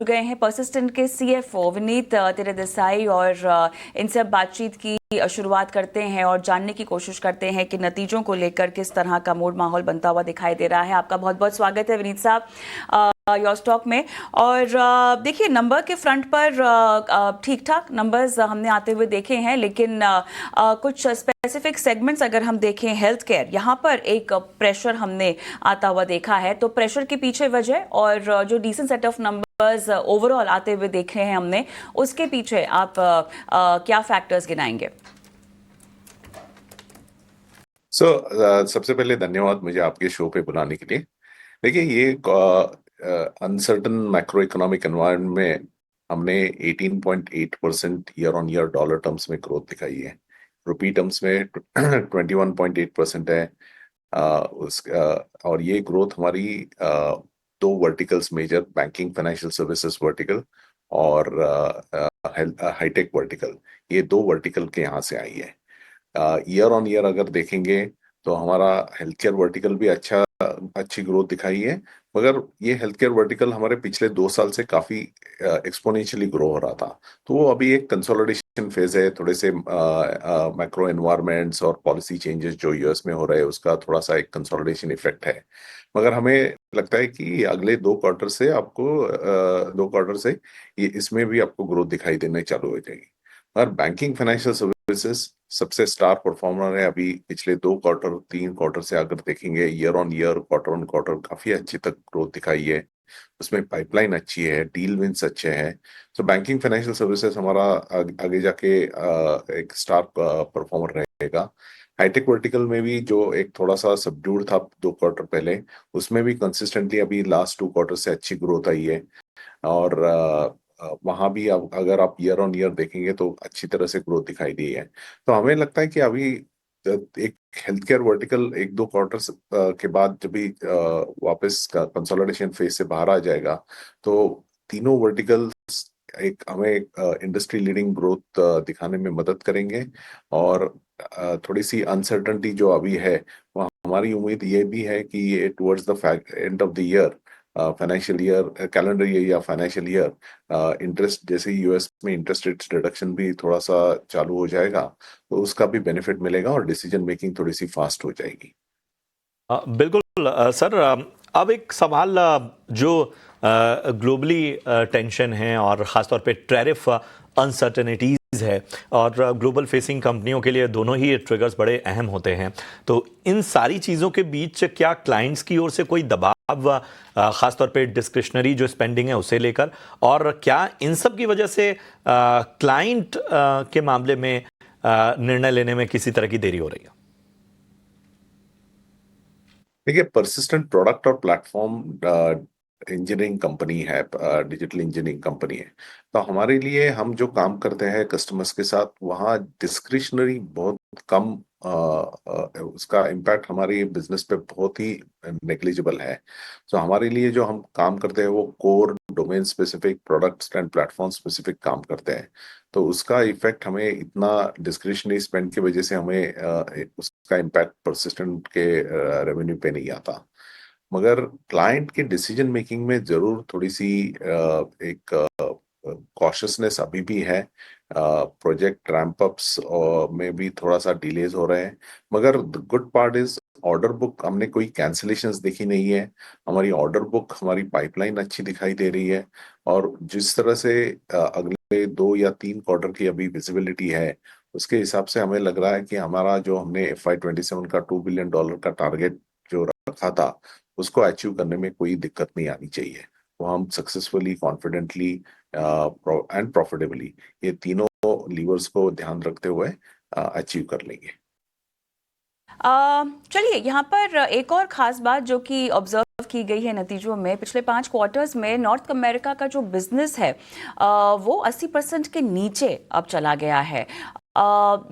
गए हैं परसिस्टेंट के सीएफओ विनीत तेरेदेसाई और इनसे अब बातचीत की शुरुआत करते हैं और जानने की कोशिश करते हैं कि नतीजों को लेकर किस तरह का मूड माहौल बनता हुआ दिखाई दे रहा है। आपका बहुत बहुत स्वागत है विनीत साहब योर स्टॉक में। और देखिए, नंबर के फ्रंट पर ठीक ठाक नंबर्स हमने आते हुए देखे हैं, लेकिन कुछ स्पेसिफिक सेगमेंट्स अगर हम देखें, हेल्थ केयर, यहाँ पर एक प्रेशर हमने आता हुआ देखा है। तो प्रेशर के पीछे वजह और जो decent set of numbers overall आते हुए देखे हैं हमने, उसके पीछे आप क्या फैक्टर्स गिनाएंगे? सबसे पहले धन्यवाद मुझे आपके शो पे बुलाने के लिए। देखिए, ये अनसर्टन मैक्रो इकोनॉमिक एनवायरनमेंट में हमने 18.8% year on year dollar terms में ग्रोथ दिखाई है। रुपी टर्म्स में 21.8% है। और ये ग्रोथ हमारी दो verticals major, banking financial services vertical और हाईटेक वर्टिकल, ये दो वर्टिकल के यहाँ से आई है। ईयर ऑन ईयर अगर देखेंगे तो हमारा हेल्थ केयर वर्टिकल भी अच्छी ग्रोथ दिखाई है। मगर ये हेल्थ केयर वर्टिकल हमारे पिछले 2 साल से काफी एक्सपोनेंशियली ग्रो हो रहा था। तो वो अभी एक कंसोलिडेशन फेज है। थोड़े से मैक्रो एनवायरमेंट्स और पॉलिसी चेंजेस जो यूएस में हो रहे हैं, उसका थोड़ा सा एक कंसोलिडेशन इफेक्ट है। मगर हमें लगता है कि अगले 2 क्वार्टर से ये इसमें भी आपको ग्रोथ दिखाई देने चालू हो जाएगी। और बैंकिंग फाइनेंशियल सर्विसेज सबसे स्टार परफॉर्मर है अभी। पिछले 2 क्वार्टर 3 क्वार्टर से अगर देखेंगे, year on year quarter on quarter काफी अच्छी तक ग्रोथ दिखाई है। उसमें पाइपलाइन अच्छी है, डील विंस अच्छे हैं। तो बैंकिंग फाइनेंशियल सर्विसेज हमारा आगे जाके एक स्टार परफॉर्मर रहेगा। हाईटेक वर्टिकल में भी जो एक थोड़ा सा सबड्यूड था 2 क्वार्टर पहले, उसमें भी कंसिस्टेंटली अभी लास्ट 2 क्वार्टर से अच्छी ग्रोथ आई है। और वहां भी अब अगर आप ईयर ऑन ईयर देखेंगे तो अच्छी तरह से ग्रोथ दिखाई दी है। तो हमें लगता है कि अभी एक हेल्थ केयर वर्टिकल 1-2 क्वार्टर के बाद जब भी वापस कंसोलिडेशन फेज से बाहर आ जाएगा, तो तीनों वर्टिकल्स एक हमें इंडस्ट्री लीडिंग ग्रोथ दिखाने में मदद करेंगे। और थोड़ी सी अनसर्टनिटी जो अभी है, वह हमारी उम्मीद ये भी है कि ये towards the end of the year, financial year, calendar year या फाइनेंशियल ईयर, इंटरेस्ट जैसे यूएस में इंटरेस्ट रेट रिडक्शन भी थोड़ा सा चालू हो जाएगा, तो उसका भी बेनिफिट मिलेगा और डिसीजन मेकिंग थोड़ी सी फास्ट हो जाएगी। बिल्कुल सर, अब एक सवाल जो ग्लोबली टेंशन है और ख़ासतौर पे टैरिफ अनसर्टेनिटीज़ है, और ग्लोबल फेसिंग कंपनियों के लिए दोनों ही ट्रिगर्स बड़े अहम होते हैं। तो इन सारी चीज़ों के बीच क्या क्लाइंट्स की ओर से कोई दबाव, ख़ासतौर पे डिस्क्रिशनरी जो स्पेंडिंग है उसे लेकर, और क्या इन सब की वजह से क्लाइंट के मामले में निर्णय लेने में किसी तरह की देरी हो रही है? देखिए, परसिस्टेंट प्रोडक्ट और प्लेटफॉर्म इंजीनियरिंग कंपनी है, डिजिटल इंजीनियरिंग कंपनी है। तो हमारे लिए हम जो काम करते हैं कस्टमर्स के साथ, वहाँ डिस्क्रिशनरी बहुत कम, उसका इम्पैक्ट हमारी बिजनेस पे बहुत ही नेग्लिजिबल है। तो हमारे लिए जो हम काम करते हैं वो core domain specific products and platform specific काम करते हैं। तो उसका इफेक्ट हमें इतना डिस्क्रिशनरी स्पेंड की वजह से हमें उसका इम्पैक्ट परसिस्टेंट के रेवेन्यू पे नहीं आता। मगर क्लाइंट के डिसीजन मेकिंग में जरूर थोड़ी सी एक कॉशियसनेस अभी भी है। प्रोजेक्ट रैंप अप्स में भी थोड़ा सा डिलेज हो रहे हैं। मगर the good part is, order book हमने कोई कैंसिलेशंस देखी नहीं है। हमारी ऑर्डर बुक, हमारी पाइपलाइन अच्छी दिखाई दे रही है। और जिस तरह से अगले 2 या 3 क्वार्टर की अभी विजिबिलिटी है, उसके हिसाब से हमें लग रहा है कि हमारा जो हमने FY 27 का $2 बिलियन का टारगेट जो रखा था, उसको अचीव करने में कोई दिक्कत नहीं आनी चाहिए। वो हम सक्सेसफुली, कॉन्फिडेंटली एंड प्रॉफिटेबली ये तीनों लीवर्स को ध्यान रखते हुए अचीव कर लेंगे। चलिए, यहाँ पर एक और ख़ास बात जो कि ऑब्जर्व की गई है नतीजों में, पिछले 5 क्वार्टर्स में नॉर्थ अमेरिका का जो बिजनेस है वो 80% के नीचे अब चला गया है।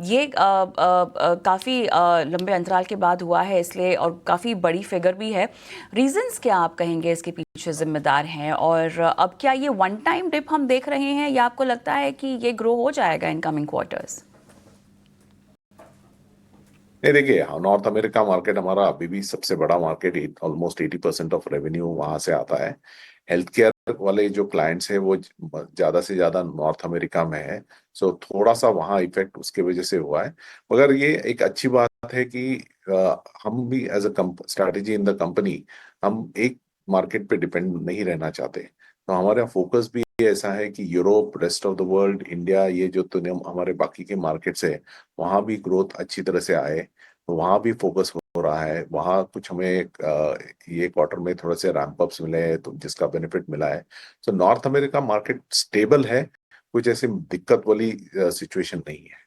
ये काफ़ी लंबे अंतराल के बाद हुआ है, इसलिए, और काफ़ी बड़ी फिगर भी है। रीजंस क्या आप कहेंगे इसके पीछे जिम्मेदार हैं, और अब क्या ये वन टाइम डिप हम देख रहे हैं, या आपको लगता है कि ये ग्रो हो जाएगा इन कमिंग क्वार्टर्स? नहीं, देखिए, नॉर्थ अमेरिका मार्केट हमारा अभी भी सबसे बड़ा मार्केट, ऑलमोस्ट 80% ऑफ रेवेन्यू वहां से आता है। हेल्थ केयर वाले जो क्लाइंट्स हैं वो ज्यादा से ज्यादा नॉर्थ अमेरिका में है। सो थोड़ा सा वहाँ इफेक्ट उसके वजह से हुआ है। मगर ये एक अच्छी बात है कि हम भी as a strategy in the company हम एक मार्केट पे डिपेंड नहीं रहना चाहते। तो हमारा फोकस भी ऐसा है कि Europe, rest of the world, India, ये जो हमारे बाकी के मार्केट्स है वहाँ भी ग्रोथ अच्छी तरह से आए। तो वहाँ भी फोकस हो रहा है। वहाँ कुछ हमें ये क्वार्टर में थोड़े से रैंप अप्स मिले हैं तो जिसका बेनिफिट मिला है। तो नॉर्थ अमेरिका मार्केट स्टेबल है, कुछ ऐसी दिक्कत वाली सिचुएशन नहीं है।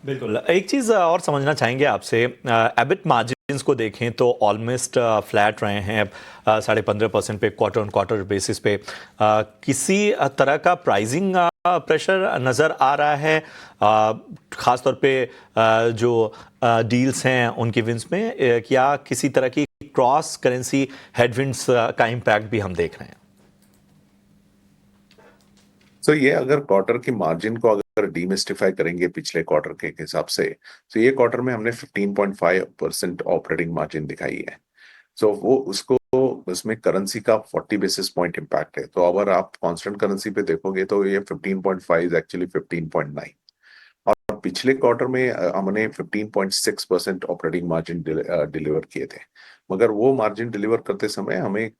बिल्कुल। एक चीज़ और समझना चाहेंगे आपसे, एबिट मार्जिन्स को देखें तो ऑलमोस्ट फ्लैट रहे हैं 15.5% पे क्वार्टर ऑन क्वार्टर बेसिस पे। किसी तरह का प्राइसिंग प्रेशर नज़र आ रहा है, ख़ास तौर पे जो डील्स हैं उनकी विंस में, या किसी तरह की क्रॉस करेंसी हेडविंड्स का इम्पैक्ट भी हम देख रहे हैं? तो ये अगर क्वार्टर की मार्जिन को अगर डीमिस्टिफाई करेंगे पिछले क्वार्टर के हिसाब से, तो ये क्वार्टर में हमने 15.5% ऑपरेटिंग मार्जिन दिखाई है। सो वो उसको उसमें करेंसी का 40 बेसिस पॉइंट इम्पैक्ट है। तो अगर आप कांस्टेंट करेंसी पे देखोगे तो ये 15.5 एक्चुअली 15.9। और पिछले क्वार्टर में हमने 15.6% ऑपरेटिंग मार्जिन डिलीवर किए थे। मगर वो मार्जिन डिलीवर करते समय हमें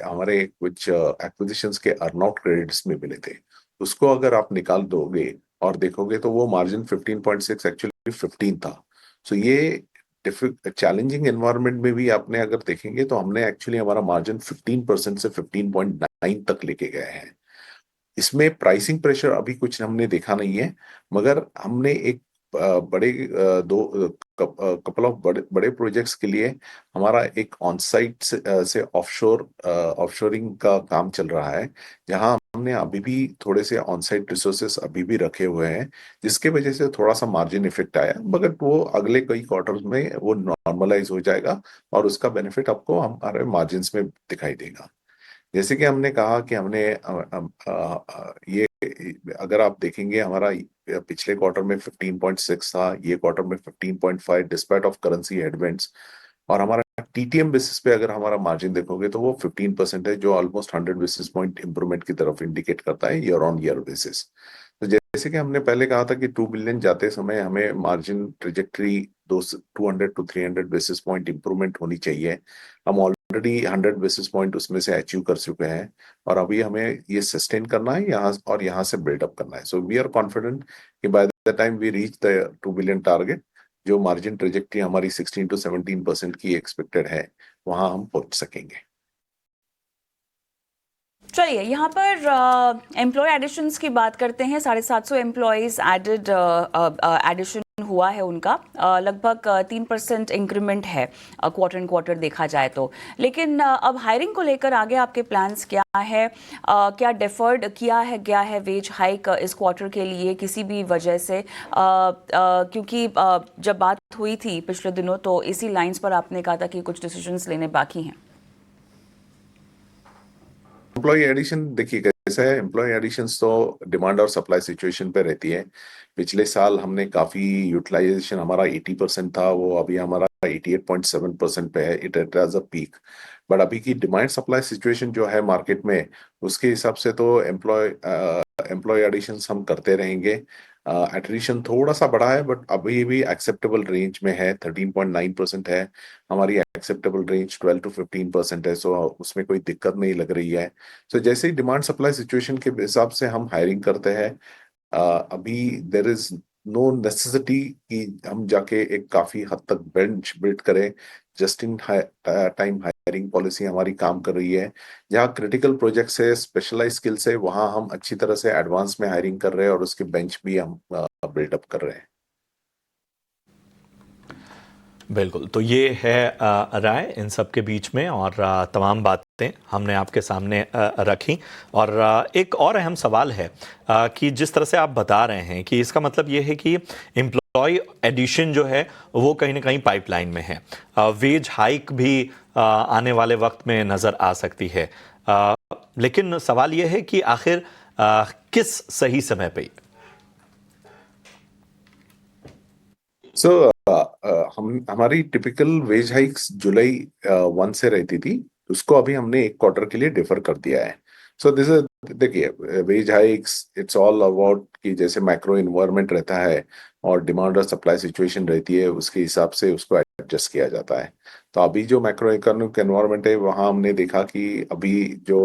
हमारे कुछ एक्विजिशंस के अर्नआउट क्रेडिट्स में मिले थे। उसको अगर आप निकाल दोगे और देखोगे तो वो मार्जिन 15.6 एक्चुअली 15 था। सो ये चैलेंजिंग एनवायरनमेंट में भी आपने अगर देखेंगे तो हमने एक्चुअली हमारा मार्जिन 15% से 15.9 तक लेके गए हैं। इसमें प्राइसिंग प्रेशर अभी कुछ हमने देखा नहीं है। मगर हमने एक बड़े दो कपल ऑफ बड़े बड़े प्रोजेक्ट्स के लिए हमारा एक ऑन साइट से ऑफशोरिंग का काम चल रहा है, जहां हमने अभी भी थोड़े से ऑन साइट रिसोर्सेस अभी भी रखे हुए हैं, जिसके वजह से थोड़ा सा मार्जिन इफेक्ट आया। मगर वो अगले कई क्वार्टर्स में वो नॉर्मलाइज हो जाएगा और उसका बेनिफिट आपको हमारे मार्जिन्स में दिखाई देगा। जैसे कि हमने कहा कि हमने ये अगर आप देखेंगे हमारा पिछले क्वार्टर में 15.6 था, ये क्वार्टर में 15.5 डिस्पाइट ऑफ करेंसी हेडविंड्स। और हमारा टीटीएम बेसिस पे अगर हमारा मार्जिन देखोगे तो वो 15% है, जो ऑलमोस्ट 100 बेसिस पॉइंट इंप्रूवमेंट की तरफ इंडिकेट करता है ईयर ऑन ईयर बेसिस। तो जैसे कि हमने पहले कहा था कि 2 बिलियन जाते समय हमें margin trajectory 200 to 300 basis point improvement होनी चाहिए। हम ऑलरेडी 100 बेसिस पॉइंट उसमें से अचीव कर चुके हैं और अभी हमें ये सस्टेन करना है यहाँ से बिल्डअप करना है। सो वी आर कॉन्फिडेंट कि by the time we reach the 2 billion target, जो मार्जिन ट्रेजेक्टरी हमारी 16 टू 17% की एक्सपेक्टेड है, वहां हम पहुंच सकेंगे। चलिए यहाँ पर एम्प्लॉय एडिशंस की बात करते हैं। 750 एम्प्लॉयज़ एडिशन हुआ है उनका, लगभग 3% इंक्रीमेंट है क्वार्टर एंड क्वार्टर देखा जाए तो। लेकिन अब हायरिंग को लेकर आगे आपके प्लान्स क्या है? क्या डिफर्ड किया है गया है वेज हाइक इस क्वार्टर के लिए किसी भी वजह से? क्योंकि जब बात हुई थी पिछले दिनों तो इसी लाइंस पर आपने कहा था कि कुछ डिसीजंस लेने बाकी हैं। एम्प्लॉय एडिशन देखिए कैसा है। एम्प्लॉय एडिशंस तो डिमांड और सप्लाई सिचुएशन पे रहती है। पिछले साल हमने काफी यूटिलाइजेशन हमारा 80% था, वो अभी हमारा 88.7% पे है। It is a peak. But अभी की डिमांड सप्लाई सिचुएशन जो है मार्केट में, उसके हिसाब से तो एम्प्लॉय एडिशंस हम करते रहेंगे। एट्रिशन थोड़ा सा बढ़ा है बट अभी भी एक्सेप्टेबल रेंज में है, 13.9% है। हमारी एक्सेप्टेबल रेंज 12 to 15% है। सो उसमें कोई दिक्कत नहीं लग रही है। सो जैसे ही डिमांड सप्लाई सिचुएशन के हिसाब से हम हायरिंग करते हैं। अभी देर इज नो नेसेसिटी कि हम जाके एक काफी हद तक बेंच बिल्ड करें। Just in time hiring policy हमारी काम कर रही है। जहाँ क्रिटिकल प्रोजेक्ट्स है, स्पेशलाइज स्किल्स है, वहाँ हम अच्छी तरह से एडवांस में हायरिंग कर रहे हैं और उसके बेंच भी हम बिल्डअप कर रहे हैं। बिल्कुल। तो ये है राय इन सब के बीच में, और तमाम बातें हमने आपके सामने रखी। और एक और अहम सवाल है कि जिस तरह से आप बता रहे हैं कि इसका मतलब ये है कि एम्प्लॉय एडिशन जो है वो कहीं ना कहीं पाइपलाइन में है, वेज हाइक भी आने वाले वक्त में नज़र आ सकती है। लेकिन सवाल ये है कि आखिर किस सही समय पे? सो हमारी टिपिकल वेज हाइक्स जुलाई 1 से रहती थी। उसको अभी हमने एक क्वार्टर के लिए डिफर कर दिया है। सो दिस इज, देखिए, wage hikes it's all about कि जैसे मैक्रो इन्वायरमेंट रहता है और डिमांड और सप्लाई सिचुएशन रहती है, उसके हिसाब से उसको एडजस्ट किया जाता है। तो अभी जो मैक्रो इकोनॉमिक एनवायरनमेंट है वहाँ हमने देखा कि अभी जो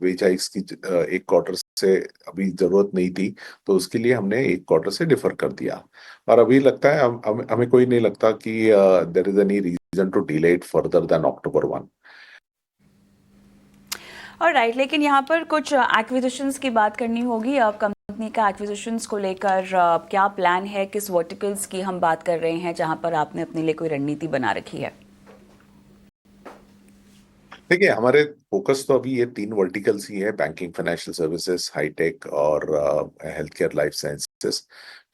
वेज हाइक्स की एक क्वार्टर से अभी जरूरत नहीं थी, तो उसके लिए हमने एक क्वार्टर से डिफर कर दिया। और अभी लगता है हमें कोई नहीं लगता कि there is any reason to delay it further than October 1। और राइट, लेकिन यहाँ पर कुछ एक्विजिशंस की बात करनी होगी। अब कंपनी का एक्विजिशंस को लेकर क्या प्लान है, किस वर्टिकल्स की हम बात कर रहे हैं जहाँ पर आपने अपने लिए कोई रणनीति बना रखी है? देखिए, हमारे फोकस तो अभी ये 3 वर्टिकल्स ही है, बैंकिंग, फाइनेंशियल सर्विसेज, हाईटेक और हेल्थ केयर लाइफ साइंसेस।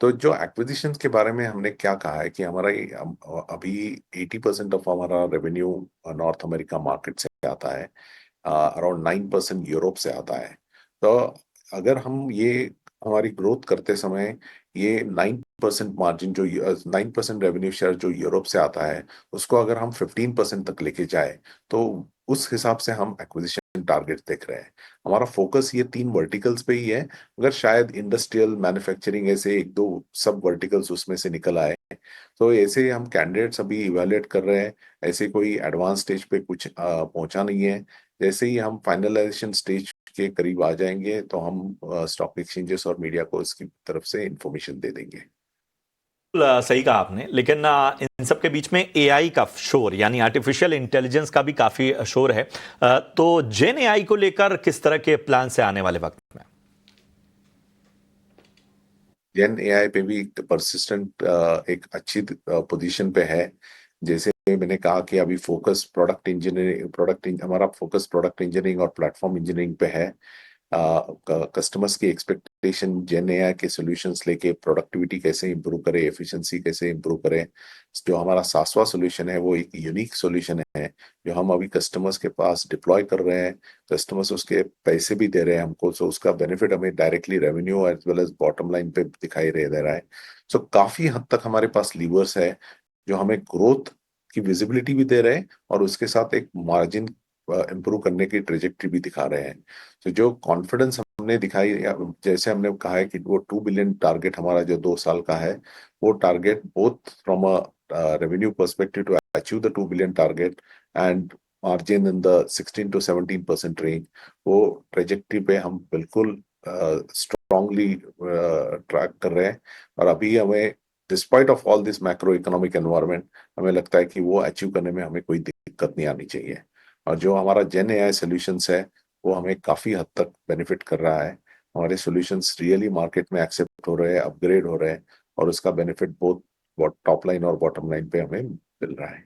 तो जो एक्विजिशंस के बारे में हमने क्या कहा है कि हमारा अभी 80% ऑफ हमारा रेवेन्यू नॉर्थ अमेरिका मार्केट से आता है, अराउंड 9% यूरोप से आता है। तो अगर हम ये हमारी ग्रोथ करते समय ये 9% मार्जिन जो 9% रेवेन्यू शेयर जो यूरोप से आता है, उसको अगर हम 15% तक लेके जाए, तो उस हिसाब से हम एक्विजिशन टारगेट देख रहे हैं। हमारा फोकस ये 3 वर्टिकल्स पे ही है, अगर शायद इंडस्ट्रियल मैन्युफैक्चरिंग ऐसे एक दो सब वर्टिकल्स उसमें से निकल आए, तो ऐसे हम कैंडिडेट्स अभी इवेलुएट कर रहे हैं। ऐसे कोई एडवांस स्टेज पे कुछ पहुंचा नहीं है। जैसे ही हम फाइनलाइजेशन स्टेज के करीब आ जाएंगे तो हम स्टॉक एक्सचेंजेस और मीडिया को इसकी तरफ से इंफॉर्मेशन दे देंगे। सही कहा आपने, लेकिन इन सब के बीच में एआई का शोर यानी आर्टिफिशियल इंटेलिजेंस का भी काफी शोर है। तो जेन एआई को लेकर किस तरह के प्लान से आने वाले वक्त में? जेन एआई पे भी परसिस्टेंट एक अच्छी पोजीशन पे है। जैसे मैंने कहा कि अभी फोकस प्रोडक्ट इंजीनियरिंग, हमारा फोकस प्रोडक्ट इंजीनियरिंग और प्लेटफॉर्म इंजीनियरिंग पे है। कस्टमर्स की एक्सपेक्टेशन जेन एआई के सॉल्यूशंस लेके प्रोडक्टिविटी कैसे इंप्रूव करे, एफिशिएंसी कैसे इंप्रूव करे। जो हमारा सासवा सॉल्यूशन है वो एक यूनिक सॉल्यूशन है जो हम अभी कस्टमर्स के पास डिप्लॉय कर रहे हैं। कस्टमर्स उसके पैसे भी दे रहे हैं हमको, सो उसका बेनिफिट हमें directly revenue as well as bottom line पे दिखाई दे रहा है। सो काफी हद तक हमारे पास लीवर्स है जो हमें ग्रोथ की विजिबिलिटी भी दे रहे हैं और उसके साथ एक मार्जिन इंप्रूव करने की ट्रेजेक्टरी भी दिखा रहे हैं। तो जो कॉन्फिडेंस हमने दिखाई, जैसे हमने कहा है कि वो 2 बिलियन टारगेट हमारा जो 2 साल का है, वो target both from a revenue perspective to achieve the 2 billion target and margin in the 16 to 17% range, वो ट्रेजेक्टरी पे हम बिल्कुल स्ट्रांगली ट्रैक कर रहे हैं। और अभी हमें despite of all this macro economic environment, हमें लगता है कि वो अचीव करने में हमें कोई दिक्कत नहीं आनी चाहिए। और जो हमारा जेन एआई सॉल्यूशंस है वो हमें काफी हद तक बेनिफिट कर रहा है। हमारे सॉल्यूशंस रियली मार्केट में एक्सेप्ट हो रहे हैं, अपग्रेड हो रहे हैं और उसका बेनिफिट बोथ टॉप लाइन और बॉटम लाइन पे हमें मिल रहा है।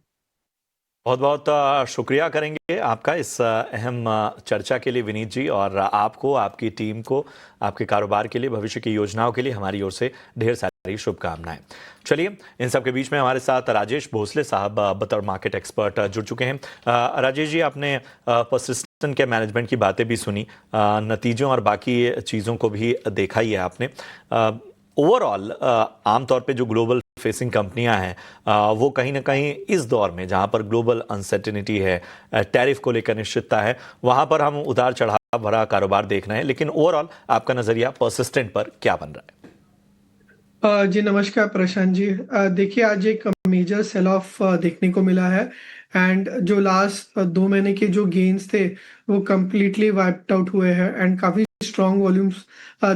बहुत बहुत शुक्रिया करेंगे आपका इस अहम चर्चा के लिए विनीत जी, और आपको, आपकी टीम को, आपके कारोबार के लिए, भविष्य की योजनाओं के लिए हमारी ओर से ढेर सारी शुभकामनाएं। चलिए, इन सब के बीच में हमारे साथ राजेश भोसले साहब बतौर मार्केट एक्सपर्ट जुड़ चुके हैं। राजेश जी, आपने परसिस्टेंट के मैनेजमेंट की बातें भी सुनी, नतीजों और बाकी चीज़ों को भी देखा ही है आपने। ओवरऑल आमतौर पे जो ग्लोबल फेसिंग कंपनियां हैं वो कहीं ना कहीं इस दौर में जहां पर ग्लोबल अनसर्टेनिटी है, टैरिफ को लेकर निश्चितता है, वहां पर हम उतार चढ़ाव भरा कारोबार देख रहे हैं। लेकिन ओवरऑल आपका नजरिया परसिस्टेंट पर क्या बन रहा है? जी नमस्कार प्रशांत जी। देखिए आज एक मेजर सेल ऑफ देखने को मिला है एंड जो लास्ट 2 महीने के जो गेन्स थे वो कम्प्लीटली वाइप्ड आउट हुए हैं एंड काफ़ी स्ट्रॉन्ग वॉल्यूम्स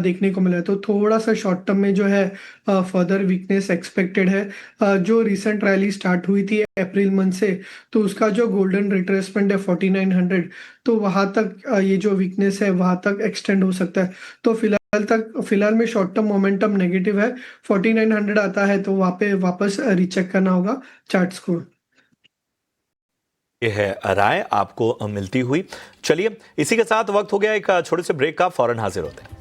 देखने को मिला है। तो थोड़ा सा शॉर्ट टर्म में जो है फर्दर वीकनेस एक्सपेक्टेड है। जो रिसेंट रैली स्टार्ट हुई थी अप्रैल मंथ से, तो उसका जो गोल्डन रिट्रेसमेंट है 4900, तो वहाँ तक ये जो वीकनेस है वहाँ तक एक्सटेंड हो सकता है। तो फिलहाल में शॉर्ट टर्म मोमेंटम नेगेटिव है। 4900 आता है तो वहाँ पे वापस रीचेक करना होगा चार्ट्स को। ये है राय आपको मिलती हुई। चलिए, इसी के साथ वक्त हो गया एक छोटे से ब्रेक का, फौरन हाजिर होते हैं।